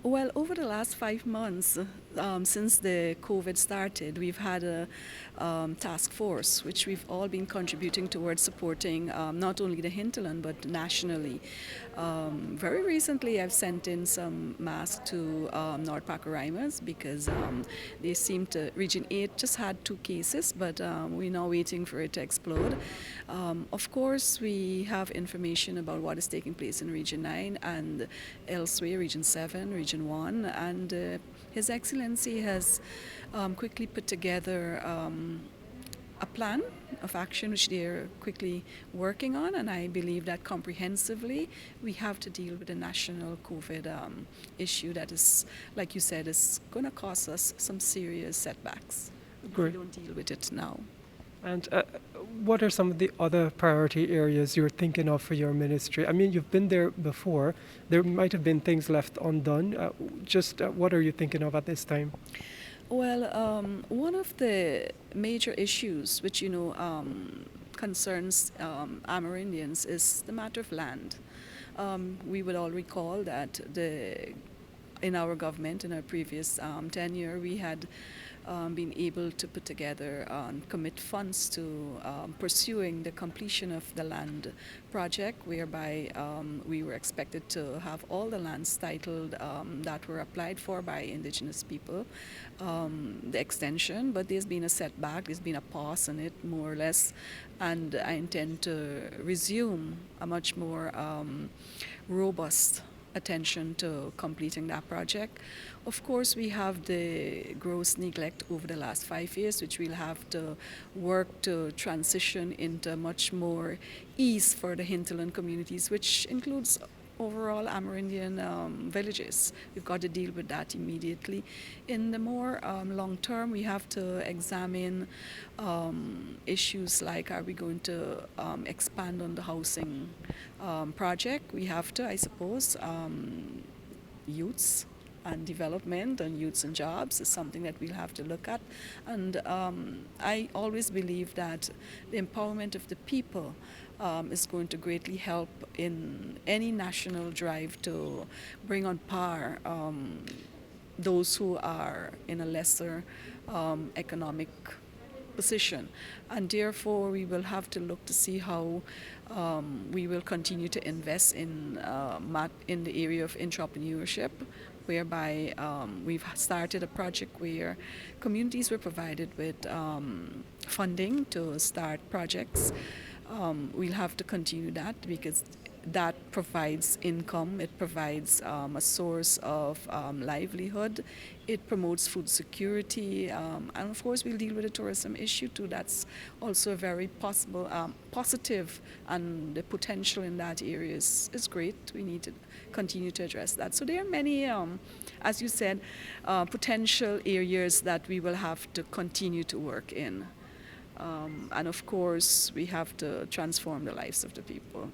Well, over the last 5 months, since the COVID started, we've had a task force, which we've all been contributing towards supporting not only the hinterland but nationally. Very recently, I've sent in some masks to North Pacaraimas because they seem to, Region 8 just had 2 cases, but we're now waiting for it to explode. Of course, we have information about what is taking place in Region 9 and elsewhere, Region 7, Region 1, and His Excellency has quickly put together a plan of action which they're quickly working on, and I believe that comprehensively we have to deal with the national COVID issue that is, like you said, is going to cause us some serious setbacks if we Great. don't deal with it now. And what are some of the other priority areas you're thinking of for your ministry? I mean, you've been there before. There might have been things left undone. Just what are you thinking of at this time? Well, one of the major issues which concerns Amerindians is the matter of land. We would all recall that in our government, in our previous tenure, we had been able to put together and commit funds to pursuing the completion of the land project, whereby we were expected to have all the lands titled that were applied for by Indigenous people, the extension, but there's been a setback, there's been a pause on it, more or less, and I intend to resume a much more robust attention to completing that project. Of course, we have the gross neglect over the last 5 years, which we'll have to work to transition into much more ease for the hinterland communities, which includes overall Amerindian villages. We've got to deal with that immediately. In the more long term, we have to examine issues like, are we going to expand on the housing project? We have to, I suppose. Youths and development and youths and jobs is something that we'll have to look at. And I always believe that the empowerment of the people is going to greatly help in any national drive to bring on par those who are in a lesser economic position. And therefore, we will have to look to see how we will continue to invest in the area of entrepreneurship, whereby we've started a project where communities were provided with funding to start projects. We'll have to continue that because that provides income, it provides a source of livelihood, it promotes food security, and of course we'll deal with the tourism issue too. That's also a very positive, and the potential in that area is great. We need to continue to address that. So there are many, as you said, potential areas that we will have to continue to work in. And of course, we have to transform the lives of the people.